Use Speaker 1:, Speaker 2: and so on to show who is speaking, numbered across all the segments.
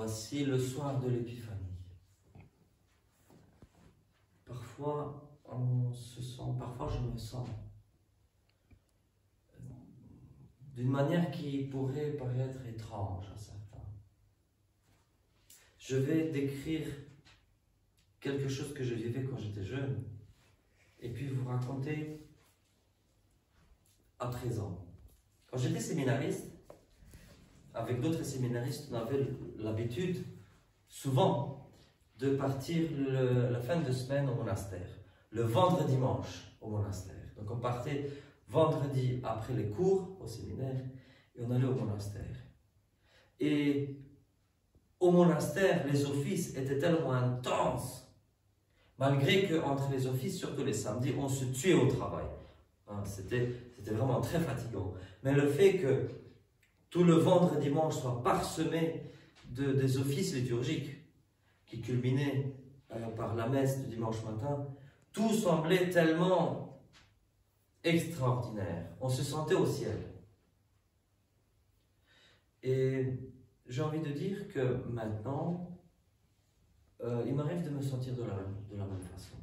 Speaker 1: Voici le soir de l'Épiphanie. Parfois, parfois je me sens d'une manière qui pourrait paraître étrange à certains. Je vais décrire quelque chose que je vivais quand j'étais jeune, et puis vous raconter à présent. Quand j'étais séminariste, avec d'autres séminaristes, on avait l'habitude, souvent, de partir la fin de semaine au monastère, le vendredi dimanche au monastère. Donc on partait vendredi après les cours au séminaire et on allait au monastère. Et au monastère, les offices étaient tellement intenses, malgré qu'entre les offices, surtout les samedis, on se tuait au travail. Hein, c'était vraiment très fatigant. Mais le fait que tout le vendredi dimanche soit parsemé des offices liturgiques qui culminaient par la messe du dimanche matin, tout semblait tellement extraordinaire. On se sentait au ciel. Et j'ai envie de dire que maintenant, il m'arrive de me sentir de la même façon.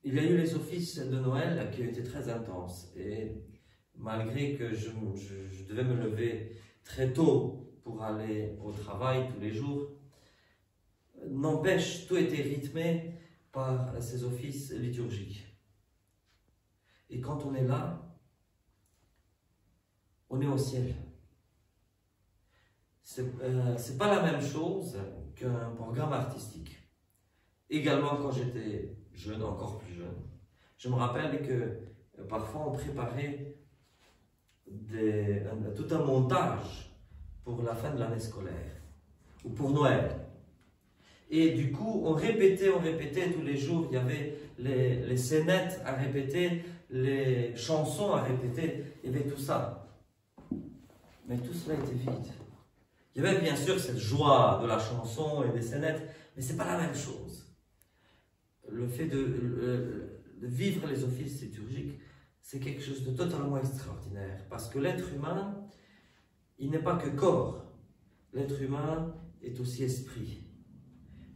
Speaker 1: Il y a eu les offices de Noël qui ont été très intenses. Et malgré que je devais me lever très tôt pour aller au travail tous les jours, n'empêche, tout était rythmé par ces offices liturgiques. Et quand on est là, on est au ciel. C'est pas la même chose qu'un programme artistique. Également quand j'étais jeune, encore plus jeune, je me rappelle que parfois on préparait tout un montage pour la fin de l'année scolaire ou pour Noël. Et du coup, on répétait tous les jours. Il y avait les scénettes à répéter, les chansons à répéter, il y avait tout ça. Mais tout cela était vide. Il y avait bien sûr cette joie de la chanson et des scénettes, mais ce n'est pas la même chose. Le fait de vivre les offices liturgiques, c'est quelque chose de totalement extraordinaire. Parce que l'être humain, il n'est pas que corps. L'être humain est aussi esprit.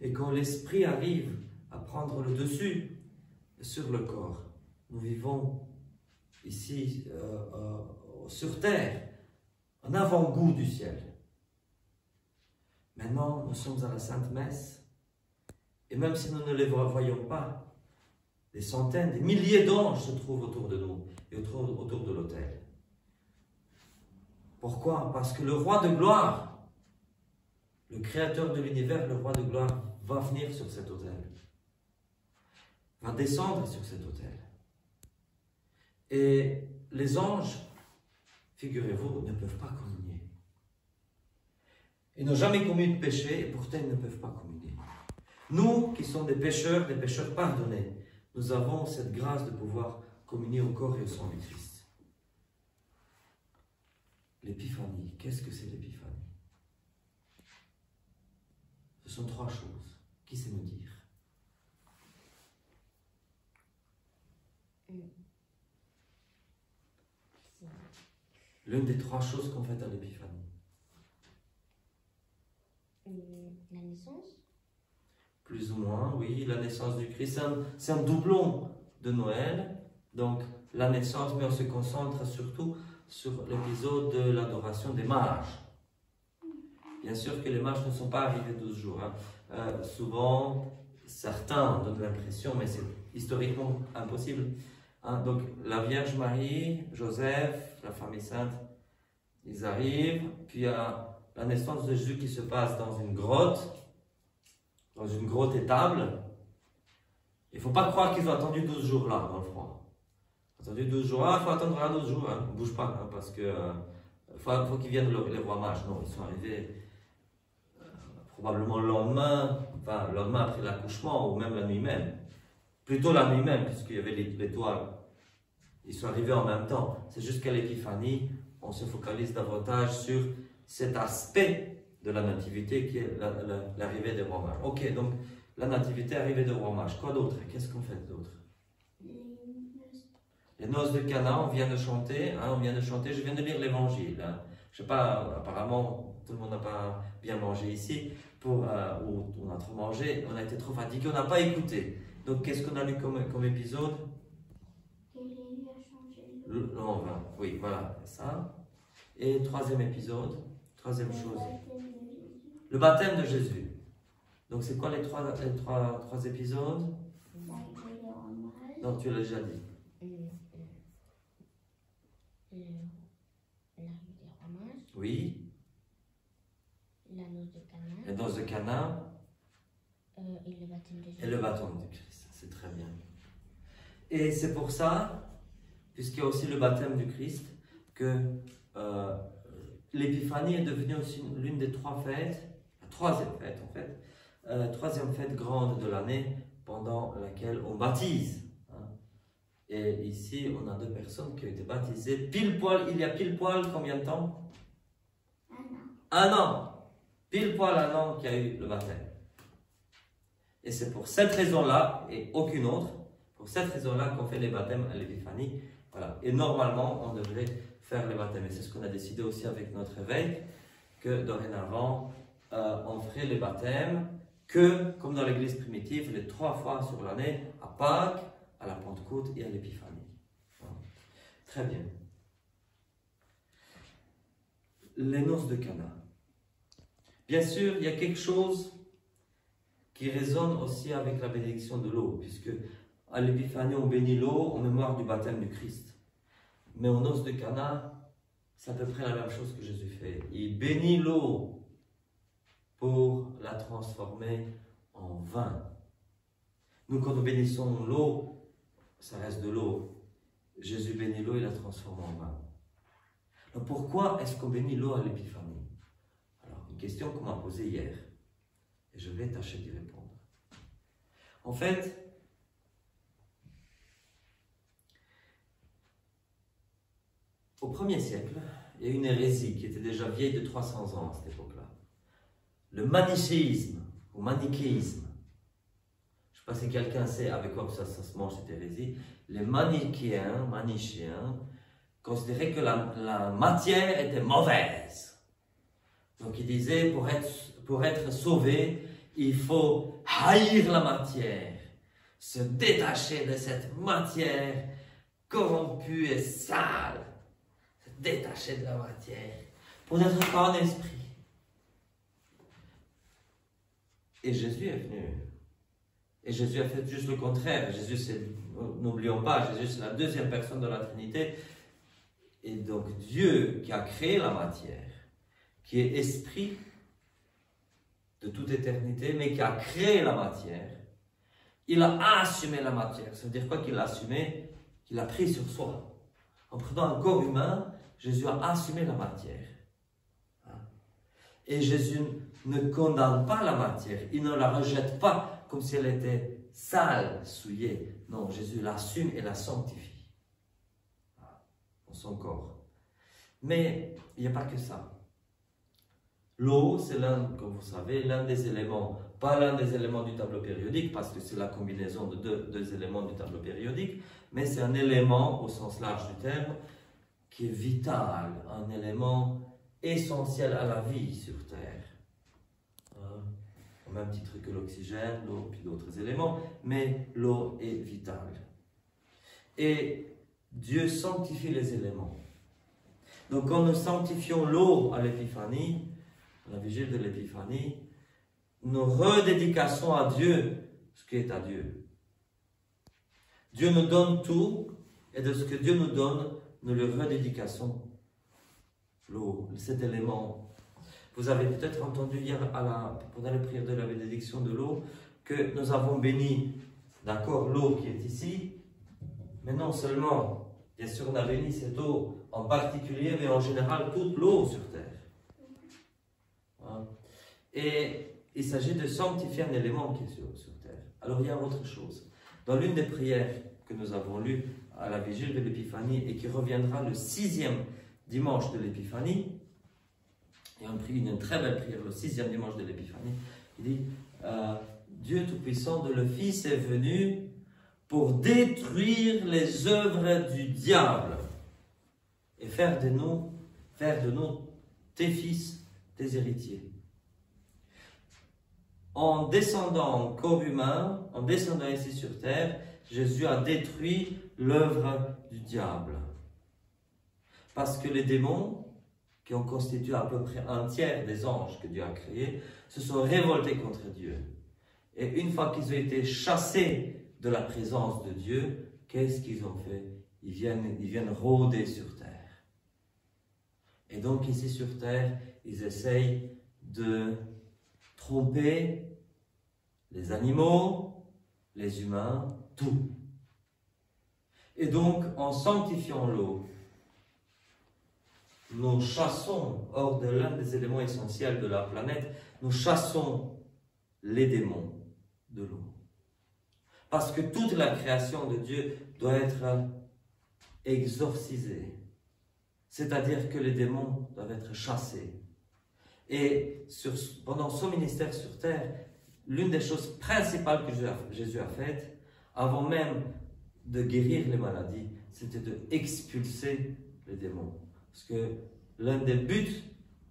Speaker 1: Et quand l'esprit arrive à prendre le dessus sur le corps, nous vivons ici sur terre un avant-goût du ciel. Maintenant, nous sommes à la Sainte Messe, et même si nous ne les voyons pas, des centaines, des milliers d'anges se trouvent autour de nous et autour de l'autel. Pourquoi? Parce que le roi de gloire, le créateur de l'univers, le roi de gloire, va venir sur cet autel, va descendre sur cet autel. Et les anges, figurez-vous, ne peuvent pas communier. Ils n'ont jamais commis de péché et pourtant ils ne peuvent pas communier. Nous, qui sommes des pécheurs pardonnés, nous avons cette grâce de pouvoir communier au corps et au sang du Christ. L'épiphanie, qu'est-ce que c'est l'épiphanie? Ce sont trois choses. Qui sait me dire? L'une des trois choses qu'on fait à l'épiphanie.
Speaker 2: La naissance?
Speaker 1: Plus ou moins, oui, la naissance du Christ. C'est un doublon de Noël. Donc, la naissance, mais on se concentre surtout sur l'épisode de l'adoration des mages. Bien sûr que les mages ne sont pas arrivés 12 jours. Hein. Souvent, certains donnent l'impression, mais c'est historiquement impossible. Hein. Donc, la Vierge Marie, Joseph, la famille sainte, ils arrivent. Puis, il y a la naissance de Jésus qui se passe dans une grotte étable. Il ne faut pas croire qu'ils ont attendu 12 jours là, dans le froid. Attendu 12 jours, il faut attendre à 12 jours, hein. Ne bouge pas, hein, parce que faut qu'ils viennent les rois mages. Non, ils sont arrivés probablement le lendemain après l'accouchement, ou même la nuit même. Plutôt la nuit même, puisqu'il y avait l'étoile. Ils sont arrivés en même temps. C'est juste qu'à l'épiphanie, on se focalise davantage sur cet aspect de la nativité qui est l'arrivée des rois mages. Ok, donc la nativité, arrivée des rois mages. Quoi d'autre? Qu'est-ce qu'on fait d'autre? Les noces de Cana, on vient de chanter. Hein, je viens de lire l'évangile. Hein. Je sais pas, apparemment, tout le monde n'a pas bien mangé ici, ou on a trop mangé, on a été trop fatigué, on n'a pas écouté. Donc, qu'est-ce qu'on a lu comme épisode?
Speaker 2: Élie a changé
Speaker 1: Non, oui, voilà, ça. Et troisième épisode, troisième chose, le baptême de Jésus. Donc, c'est quoi les trois épisodes? Non, tu l'as déjà dit.
Speaker 2: L'arrivée des romages,
Speaker 1: Oui,
Speaker 2: la noce de Cana
Speaker 1: les noces de Cana
Speaker 2: et le baptême de Jésus.
Speaker 1: et le baptême de Christ. C'est très bien. Et c'est pour ça, puisqu'il y a aussi le baptême du Christ, que l'Épiphanie est devenue aussi l'une des trois fêtes, la troisième fête en fait, troisième fête grande de l'année pendant laquelle on baptise. Hein. Et ici, on a 2 personnes qui ont été baptisées pile poil, il y a pile poil combien de temps? 1 an. Pile poil 1 an qu'il y a eu le baptême. Et c'est pour cette raison-là, et aucune autre, pour cette raison-là qu'on fait les baptêmes à l'Épiphanie. Voilà. Et normalement, on devrait faire les baptêmes. Et c'est ce qu'on a décidé aussi avec notre évêque, que dorénavant, on ferait les baptêmes que, comme dans l'église primitive, les 3 fois sur l'année, à Pâques, à la Pentecôte et à l'Épiphanie. Voilà. Très bien. Les noces de Cana. Bien sûr, il y a quelque chose qui résonne aussi avec la bénédiction de l'eau, puisque à l'Épiphanie, on bénit l'eau en mémoire du baptême du Christ. Mais aux noces de Cana, c'est à peu près la même chose que Jésus fait. Il bénit l'eau pour la transformer en vin. Nous, quand nous bénissons l'eau, ça reste de l'eau. Jésus bénit l'eau et la transforme en vin. Donc pourquoi est-ce qu'on bénit l'eau à l'Épiphanie? Alors, une question qu'on m'a posée hier. Et je vais tâcher d'y répondre. En fait, au 1er siècle, il y a une hérésie qui était déjà vieille de 300 ans à cette époque-là. Le manichéisme, ou manichéisme. Je ne sais pas si quelqu'un sait avec quoi ça se mange cette hérésie. Les manichéens considéraient que la matière était mauvaise. Donc ils disaient, pour être sauvé, il faut haïr la matière, se détacher de cette matière corrompue et sale, se détacher de la matière, pour n'être pas en esprit. Et Jésus est venu. Et Jésus a fait juste le contraire. Jésus, n'oublions pas, Jésus c'est la 2e personne de la Trinité. Et donc Dieu qui a créé la matière, qui est esprit de toute éternité, mais qui a créé la matière, il a assumé la matière. Ça veut dire quoi qu'il l'a assumé? Qu'il l'a pris sur soi. En prenant un corps humain, Jésus a assumé la matière. Et Jésus ne condamne pas la matière, il ne la rejette pas comme si elle était sale, souillée. Non, Jésus l'assume et la sanctifie dans son corps. Mais il n'y a pas que ça. L'eau, c'est comme vous savez, l'un des éléments, pas l'un des éléments du tableau périodique, parce que c'est la combinaison de deux éléments du tableau périodique, mais c'est un élément, au sens large du terme, qui est vital, un élément essentiel à la vie sur Terre. Au même titre que l'oxygène, l'eau, puis d'autres éléments, mais l'eau est vitale. Et Dieu sanctifie les éléments. Donc quand nous sanctifions l'eau à l'Épiphanie, à la vigile de l'Épiphanie, nous redédications à Dieu ce qui est à Dieu. Dieu nous donne tout, et de ce que Dieu nous donne, nous le redédications. L'eau, cet élément. Vous avez peut-être entendu hier pendant la prière de la bénédiction de l'eau que nous avons béni, d'accord, l'eau qui est ici, mais non seulement, bien sûr on a béni cette eau en particulier, mais en général toute l'eau sur terre. Hein? Et il s'agit de sanctifier un élément qui est sur terre. Alors il y a autre chose. Dans l'une des prières que nous avons lues à la vigile de l'Épiphanie et qui reviendra le 6e dimanche de l'Épiphanie, et on prie une très belle prière le 6e dimanche de l'Épiphanie, il dit Dieu Tout-Puissant de le Fils est venu pour détruire les œuvres du diable et faire de nous tes fils, tes héritiers. En descendant en corps humain, en descendant ici sur terre, Jésus a détruit l'œuvre du diable. Parce que les démons, qui ont constitué à peu près un tiers des anges que Dieu a créés, se sont révoltés contre Dieu. Et une fois qu'ils ont été chassés de la présence de Dieu, qu'est-ce qu'ils ont fait? Ils viennent rôder sur terre. Et donc ici sur terre, ils essayent de tromper les animaux, les humains, tout. Et donc, en sanctifiant l'eau, nous chassons, hors de l'un des éléments essentiels de la planète, nous chassons les démons de l'eau. Parce que toute la création de Dieu doit être exorcisée. C'est-à-dire que les démons doivent être chassés. Et pendant son ministère sur terre, l'une des choses principales que Jésus a faites, avant même de guérir les maladies, c'était d'expulser les démons. Parce que l'un des buts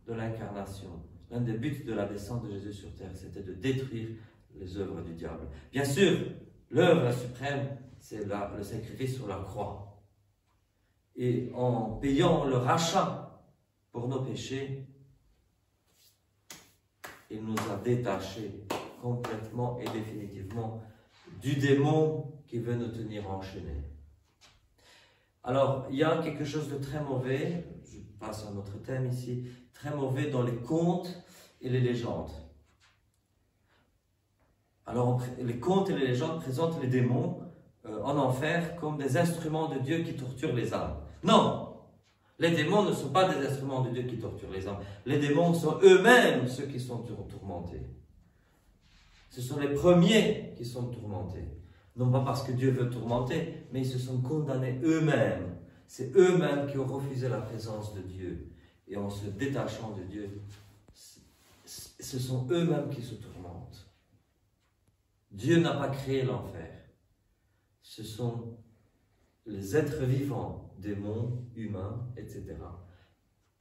Speaker 1: de l'incarnation, l'un des buts de la descente de Jésus sur terre, c'était de détruire les œuvres du diable. Bien sûr, l'œuvre suprême, c'est le sacrifice sur la croix. Et en payant le rachat pour nos péchés, il nous a détachés complètement et définitivement du démon qui veut nous tenir enchaînés. Alors, il y a quelque chose de très mauvais, je passe à notre thème ici, très mauvais dans les contes et les légendes. Alors, les contes et les légendes présentent les démons en enfer comme des instruments de Dieu qui torturent les âmes. Non! Les démons ne sont pas des instruments de Dieu qui torturent les âmes. Les démons sont eux-mêmes ceux qui sont tourmentés. Ce sont les premiers qui sont tourmentés. Non pas parce que Dieu veut tourmenter, mais ils se sont condamnés eux-mêmes. C'est eux-mêmes qui ont refusé la présence de Dieu. Et en se détachant de Dieu, ce sont eux-mêmes qui se tourmentent. Dieu n'a pas créé l'enfer. Ce sont les êtres vivants, démons, humains, etc.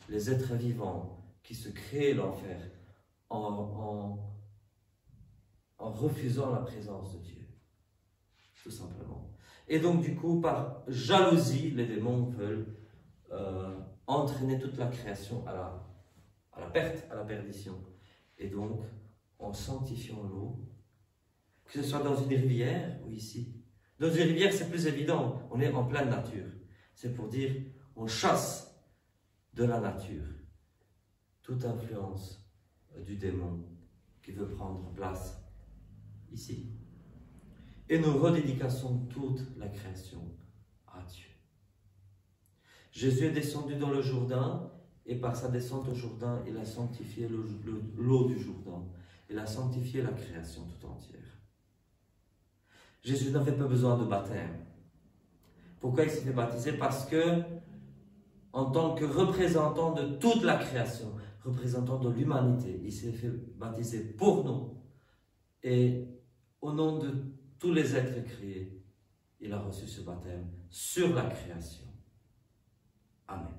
Speaker 1: Les êtres vivants qui se créent l'enfer en refusant la présence de Dieu. Tout simplement. Et donc du coup, par jalousie, les démons veulent entraîner toute la création à la perte, à la perdition. Et donc, en sanctifiant l'eau, que ce soit dans une rivière ou ici. Dans une rivière, c'est plus évident, on est en pleine nature. C'est pour dire, on chasse de la nature toute influence du démon qui veut prendre place ici. Et nous redédicassons toute la création à Dieu. Jésus est descendu dans le Jourdain et par sa descente au Jourdain, il a sanctifié l'eau du Jourdain. Il a sanctifié la création tout entière. Jésus n'avait pas besoin de baptême. Pourquoi il s'est fait baptiser? Parce que, en tant que représentant de toute la création, représentant de l'humanité, il s'est fait baptiser pour nous. Et au nom de tous les êtres créés, il a reçu ce baptême sur la création. Amen.